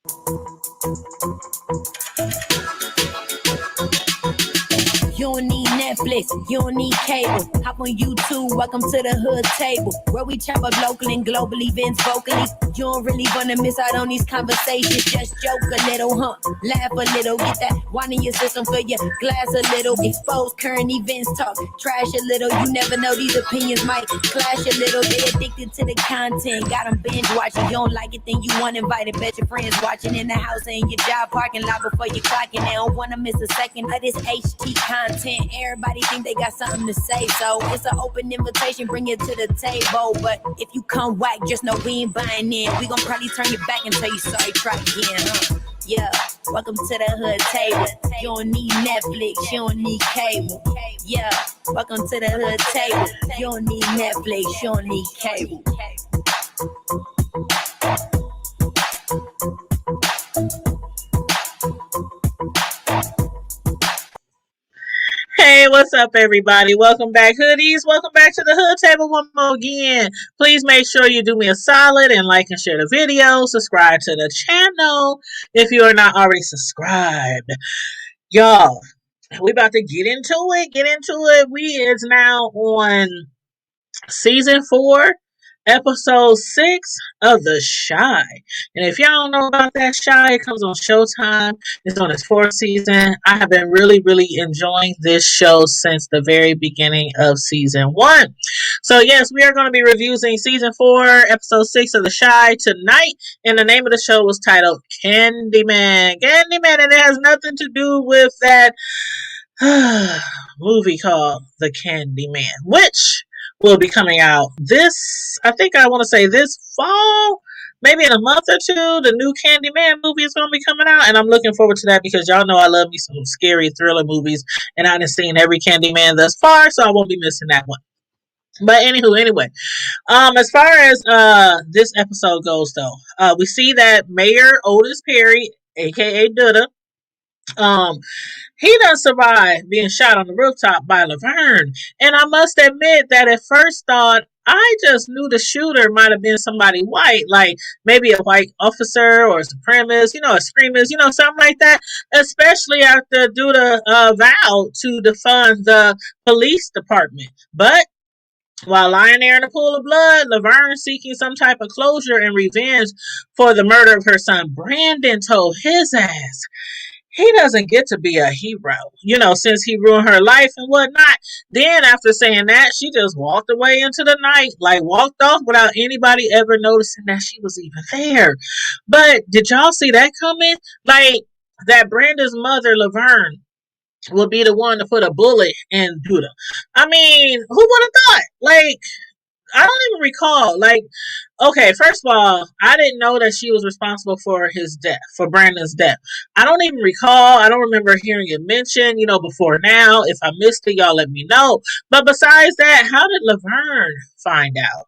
You don't need Netflix, you don't need cable. Hop on YouTube, welcome to the hood table, where we chop up local and global events vocally. You don't really wanna miss out on these conversations. Just joke a little, laugh a little, get that wine in your system, fill your glass a little. Expose current events, talk trash a little. You never know, these opinions might clash a little. They addicted to the content, got them binge watching. You don't like it, then you want invited. Bet your friends watching in the house and your job parking lot before you clocking. They don't wanna miss a second of this HT content. Everybody think they got something to say, so it's an open invitation, bring it to the table. But if you come whack, just know we ain't buying in. We gon' probably turn your back and tell you sorry, try again, Yeah, welcome to the hood table. You don't need Netflix, you don't need cable. Yeah, welcome to the hood table. You don't need Netflix, you don't need cable. Hey, what's up, everybody? Welcome back, hoodies. Welcome back to the Hood Table one more again. Please make sure you do me a solid and like and share the video. Subscribe to the channel if you are not already subscribed. Y'all, we about to get into it. We is now on season 4, episode 6 of The Shy. And if y'all don't know about that Shy, it comes on Showtime. It's on its 4th season. I have been really enjoying this show since the very beginning of season 1. So yes, we are going to be reviewing season 4, episode 6 of The Shy tonight. And the name of the show was titled Candyman. Candyman, and it has nothing to do with that movie called The Candyman, which will be coming out this fall, maybe in a month or two. The new Candyman movie is going to be coming out, and I'm looking forward to that because y'all know I love me some scary thriller movies, and I done seen every Candyman thus far, so I won't be missing that one. But anyway, as far as this episode goes, though, we see that Mayor Otis Perry, aka Duda, he doesn't survive being shot on the rooftop by Laverne. And I must admit that at first thought, I just knew the shooter might have been somebody white, like maybe a white officer or a supremacist, a extremist, something like that. Especially after Duda vowed to defund the police department. But while lying there in a pool of blood, Laverne, seeking some type of closure and revenge for the murder of her son, Brandon told his ass he doesn't get to be a hero, since he ruined her life and whatnot. Then after saying that, she just walked away into the night, like walked off without anybody ever noticing that she was even there. But did y'all see that coming? Like, that Brandon's mother, Laverne, would be the one to put a bullet in Duda. I mean, who would have thought? Like, I don't even recall. Like, okay, first of all, I didn't know that she was responsible for his death, for Brandon's death. I don't even recall. I don't remember hearing it mentioned, before now. If I missed it, y'all let me know. But besides that, how did Laverne find out?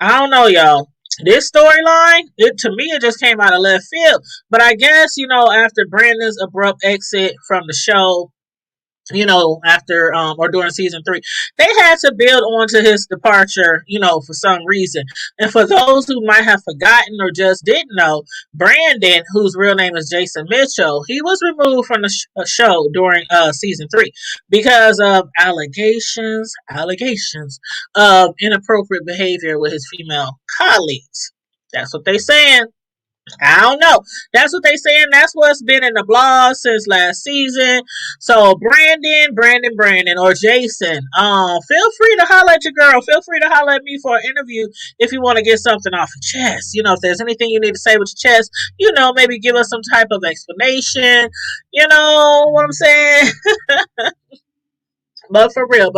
I don't know, y'all. This storyline, to me, it just came out of left field. But I guess, after Brandon's abrupt exit from the show, after or during season 3, they had to build on to his departure, for some reason. And for those who might have forgotten or just didn't know, Brandon, whose real name is Jason Mitchell, he was removed from the show during season 3 because of allegations of inappropriate behavior with his female colleagues. That's what they saying. I don't know. That's what they saying. That's what's been in the blog since last season. So Brandon, or Jason, feel free to holler at your girl. Feel free to holler at me for an interview if you want to get something off your chest. If there's anything you need to say with your chest, maybe give us some type of explanation. You know what I'm saying? But for real,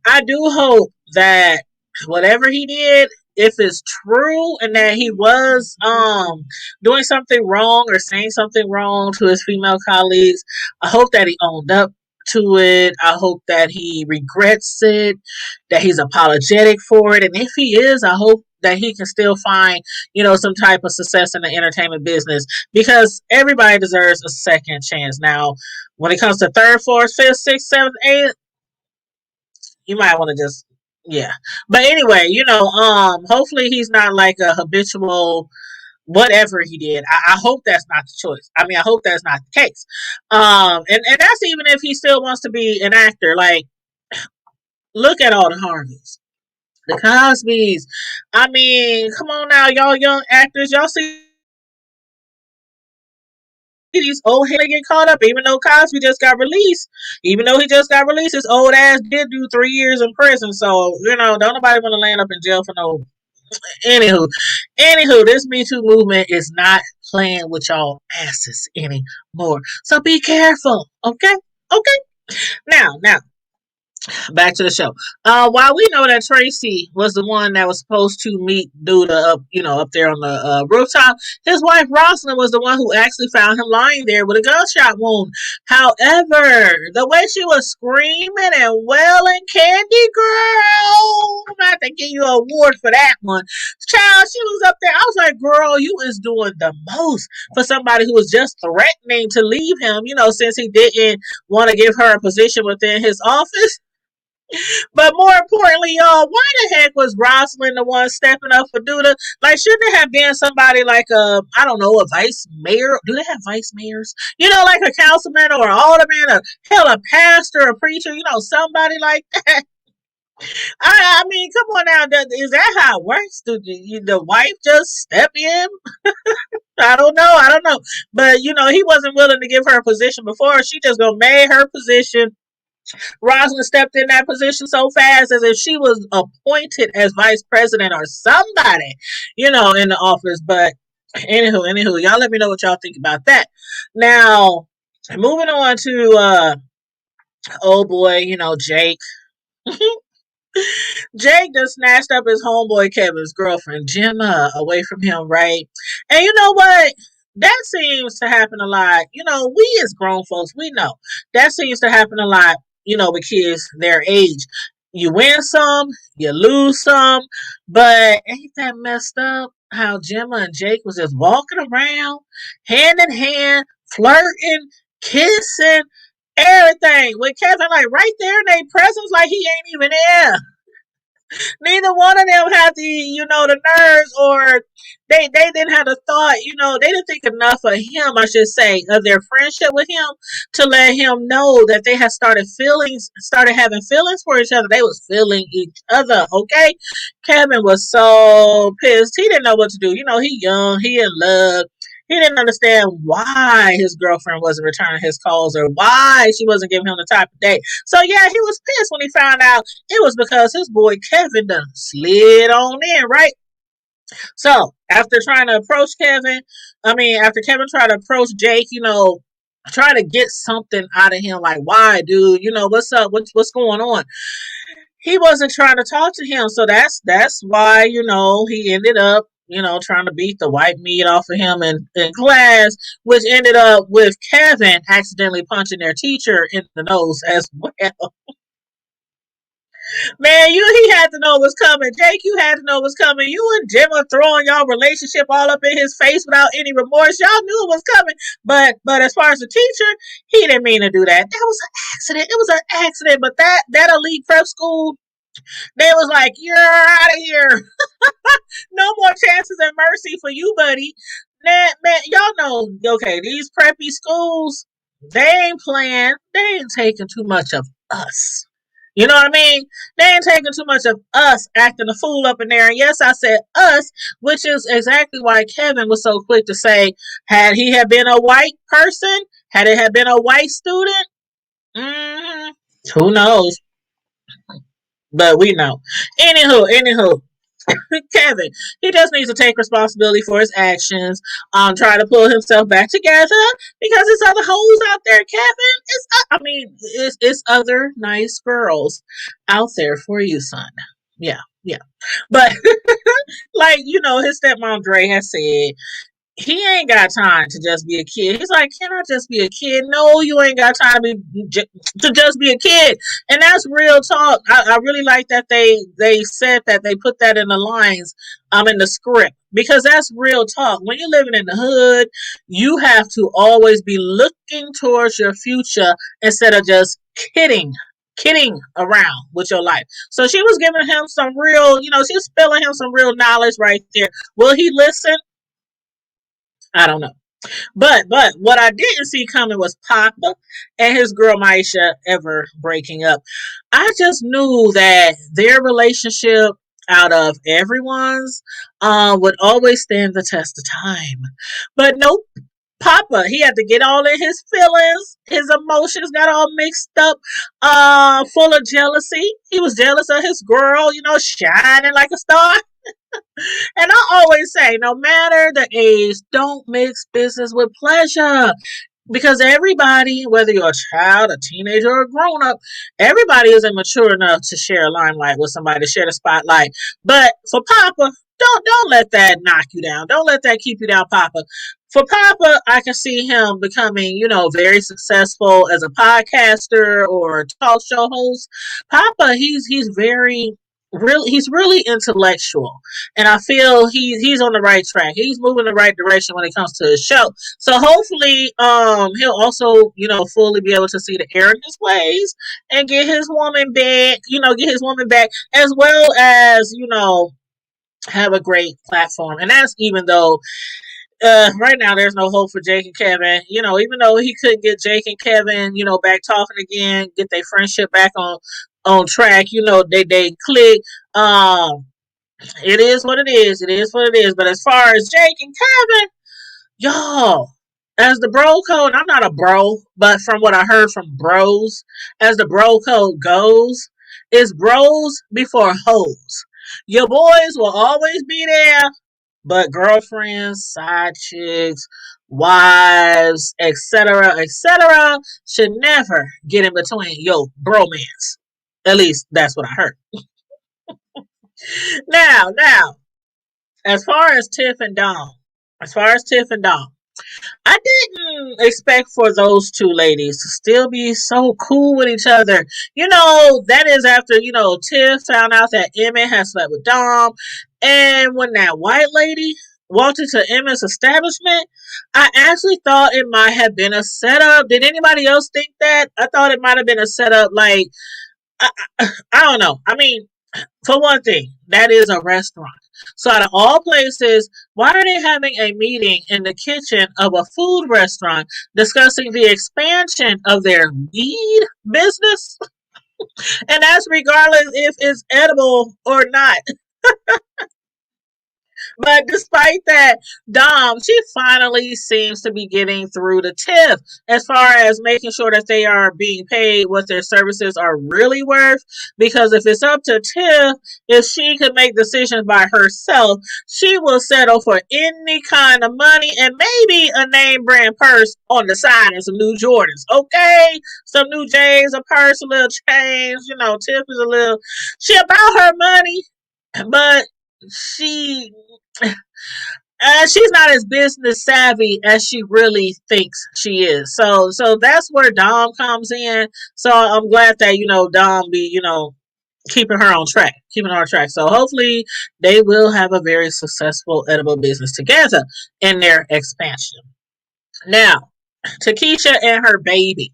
I do hope that whatever he did, if it's true and that he was doing something wrong or saying something wrong to his female colleagues, I hope that he owned up to it. I hope that he regrets it, that he's apologetic for it. And if he is, I hope that he can still find, some type of success in the entertainment business, because everybody deserves a second chance. Now, when it comes to 3rd, 4th, 5th, 6th, 7th, 8th, you might want to just, yeah. But anyway, hopefully he's not like a habitual whatever he did. I hope that's not the choice. I mean, I hope that's not the case. And that's even if he still wants to be an actor. Like, look at all the Harveys, the Cosbys. I mean, come on now, y'all young actors. Y'all see these old heads get caught up, even though Cosby just got released. Even though he just got released, his old ass did do 3 years in prison. So, don't nobody want to land up in jail for no. Anywho, this Me Too movement is not playing with y'all asses anymore. So be careful, okay? Okay. Now, back to the show. While we know that Tracy was the one that was supposed to meet Duda up, up there on the rooftop, his wife Rosalind was the one who actually found him lying there with a gunshot wound. However, the way she was screaming and wailing, Candy Girl, I'm gonna have to give you an award for that one. Child, she was up there. I was like, girl, you is doing the most for somebody who was just threatening to leave him, since he didn't want to give her a position within his office. But more importantly, y'all, why the heck was Rosalind the one stepping up for Duda? Like, shouldn't it have been somebody like I don't know, a vice mayor? Do they have vice mayors? Like a councilman or an alderman, or hell, a pastor, a preacher, somebody like that. I mean, come on now, is that how it works? Do the wife just step in? I don't know. But he wasn't willing to give her a position before. She just gonna make her position. Rosalind stepped in that position so fast as if she was appointed as vice president or somebody, in the office. But anywho, y'all let me know what y'all think about that. Now, moving on to oh boy, Jake. Jake just snatched up his homeboy Kevin's girlfriend, Gemma, away from him, right? And you know what? That seems to happen a lot. We as grown folks, we know that seems to happen a lot, with kids their age. You win some, you lose some, but ain't that messed up how Gemma and Jake was just walking around hand in hand, flirting, kissing, everything with Kevin like right there in their presence, like he ain't even there. Neither one of them had the nerves, or they didn't have the thought, they didn't think enough of him, I should say, of their friendship with him to let him know that they had started having feelings for each other. They was feeling each other, okay? Kevin was so pissed. He didn't know what to do. He young, he in love. He didn't understand why his girlfriend wasn't returning his calls or why she wasn't giving him the type of day. So yeah, he was pissed when he found out it was because his boy Kevin done slid on in, right? So after trying to approach after Kevin tried to approach Jake, try to get something out of him, like, why, dude? What's up? What's going on? He wasn't trying to talk to him, so that's why he ended up trying to beat the white meat off of him in class, which ended up with Kevin accidentally punching their teacher in the nose as well. Man, he had to know what's coming. Jake, you had to know what's coming. You and Jim are throwing y'all relationship all up in his face without any remorse. Y'all knew it was coming. But as far as the teacher, he didn't mean to do that. That was an accident. It was an accident. But that elite prep school, they was like, you're out of here. No more chances and mercy for you, buddy. Man, y'all know, okay, these preppy schools, they ain't playing. They ain't taking too much of us. You know what I mean? They ain't taking too much of us acting a fool up in there. And yes, I said us, which is exactly why Kevin was so quick to say, had he had been a white person, had it had been a white student, mm, who knows? But we know. Anywho, Kevin, he just needs to take responsibility for his actions. Try to pull himself back together because there's other hoes out there, Kevin. It's other nice girls out there for you, son. Yeah, yeah. But like his stepmom Dre has said, he ain't got time to just be a kid. He's like, can I just be a kid? No, you ain't got time to just be a kid. And that's real talk. I really like that they said that, they put that in the lines in the script, because that's real talk. When you're living in the hood, you have to always be looking towards your future instead of just kidding around with your life. So she was giving him some real, she was spilling him some real knowledge right there. Will he listen? I don't know. But what I didn't see coming was Papa and his girl Maisha ever breaking up. I just knew that their relationship out of everyone's would always stand the test of time. But nope. Papa, he had to get all in his feelings, his emotions got all mixed up, full of jealousy. He was jealous of his girl, shining like a star. And I always say, no matter the age, don't mix business with pleasure. Because everybody, whether you're a child, a teenager, or a grown up, everybody isn't mature enough to share a limelight with somebody, to share the spotlight. But for Papa, don't let that knock you down. Don't let that keep you down, Papa. For Papa, I can see him becoming, very successful as a podcaster or a talk show host. Papa, he's very he's really intellectual, and I feel he's on the right track. He's moving the right direction when it comes to his show. So hopefully, he'll also, fully be able to see the error in his ways and get his woman back, get his woman back, as well as, have a great platform. And that's even though right now there's no hope for Jake and Kevin. Even though he couldn't get Jake and Kevin, back talking again, get their friendship back on track. They click. It is what it is. It is what it is. But as far as Jake and Kevin, y'all, as the bro code, I'm not a bro, but from what I heard from bros, as the bro code goes, it's bros before hoes. Your boys will always be there, but girlfriends, side chicks, wives, etc., should never get in between your bromance. At least that's what I heard. Now, as far as Tiff and Dom, as far as Tiff and Dom, I didn't expect for those two ladies to still be so cool with each other. That is after, Tiff found out that Emmett had slept with Dom. And when that white lady walked into Emmett's establishment, I actually thought it might have been a setup. Did anybody else think that? I thought it might have been a setup. Like, I don't know. I mean, for one thing, that is a restaurant. So out of all places, why are they having a meeting in the kitchen of a food restaurant discussing the expansion of their weed business? And that's regardless if it's edible or not. But despite that, Dom, she finally seems to be getting through to Tiff as far as making sure that they are being paid what their services are really worth. Because if it's up to Tiff, if she could make decisions by herself, she will settle for any kind of money and maybe a name brand purse on the side and some new Jordans. Okay? Some new J's, a purse, a little change. Tiff is a little, she about her money, but she she's not as business savvy as she really thinks she is. So that's where Dom comes in. So I'm glad that Dom be keeping her on track, keeping her on track. So hopefully they will have a very successful edible business together in their expansion. Now, to Keisha and her baby.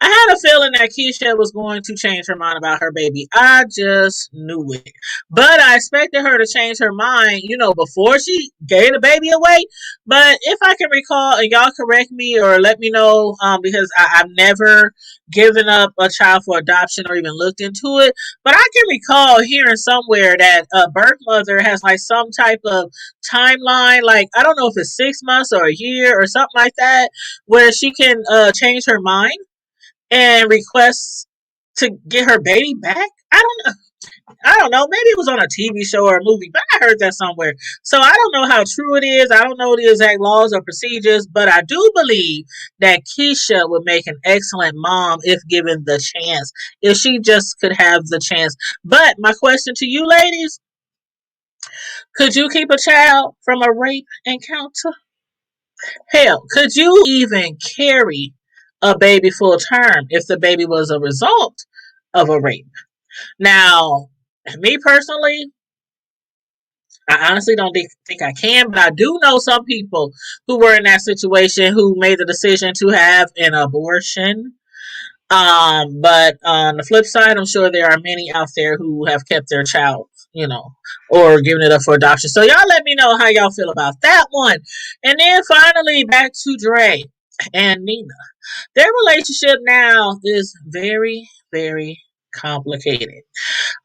I had a feeling that Keisha was going to change her mind about her baby. I just knew it. But I expected her to change her mind, before she gave the baby away. But if I can recall, and y'all correct me or let me know, because I've never given up a child for adoption or even looked into it. But I can recall hearing somewhere that a birth mother has like some type of timeline, like I don't know if it's 6 months or a year or something like that, where she can change her mind and requests to get her baby back. I don't know. Maybe it was on a TV show or a movie, but I heard that somewhere. So I don't know how true it is. I don't know the exact laws or procedures, but I do believe that Keisha would make an excellent mom if given the chance. If she just could have the chance. But my question to you ladies, could you keep a child from a rape encounter? Hell, could you even carry a baby full term if the baby was a result of a rape? Now, me personally, I honestly don't think I can, but I do know some people who were in that situation who made the decision to have an abortion. But on the flip side, I'm sure there are many out there who have kept their child or giving it up for adoption. So y'all let me know how y'all feel about that one. And then finally back to Dre and Nina. Their relationship now is very, very complicated.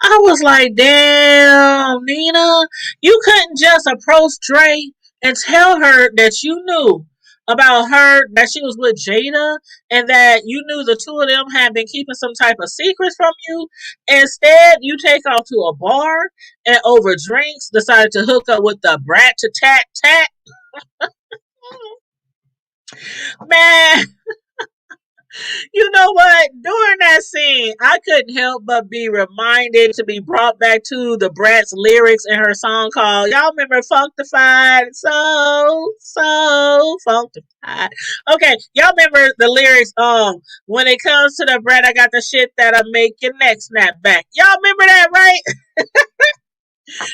I was like, damn, Nina, you couldn't just approach Dre and tell her that you knew about her, that she was with Jada, and that you knew the two of them had been keeping some type of secrets from you. Instead, you take off to a bar and over drinks decided to hook up with the brat to tat tat. Man, you know what? During that scene, I couldn't help but be reminded to be brought back to the Brat's lyrics in her song called, y'all remember Functified? So Functified. Okay, y'all remember the lyrics, when it comes to the Brat, I got the shit that'll make your neck snap back. Y'all remember that, right?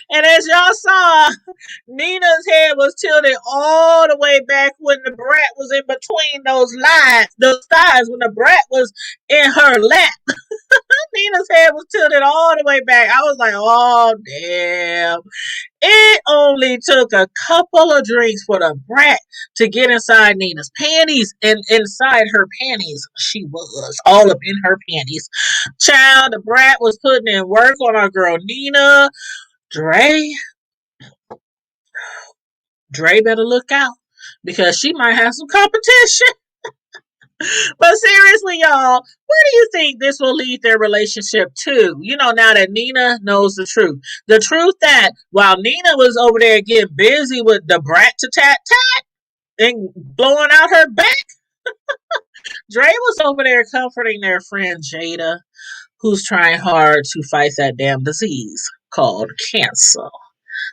And as y'all saw, Nina's head was tilted all the way back when the brat was in between those thighs, when the brat was in her lap. Nina's head was tilted all the way back. I was like, oh, damn. It only took a couple of drinks for the brat to get inside Nina's panties, and inside her panties, she was all up in her panties. Child, the brat was putting in work on our girl Nina. Dre better look out because she might have some competition. But seriously, y'all, where do you think this will lead their relationship to? Now that Nina knows the truth. The truth that while Nina was over there getting busy with the brat to tat tat and blowing out her back, Dre was over there comforting their friend Jada, who's trying hard to fight that damn disease called cancer.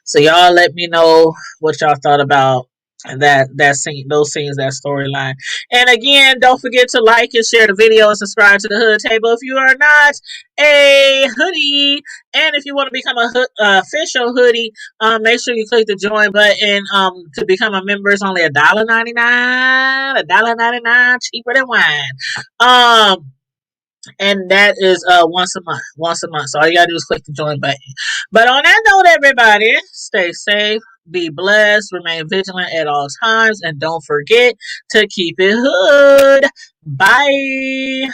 So y'all let me know what y'all thought about that scene, those scenes, that storyline. And again, don't forget to like and share the video and subscribe to the Hood Table if you are not a hoodie. And if you want to become a official hoodie, make sure you click the join button. To become a member is only $1.99, $1.99 cheaper than wine. And that is once a month. Once a month. So all you gotta do is click the join button. But on that note, everybody, stay safe, be blessed, remain vigilant at all times, and don't forget to keep it hood. Bye.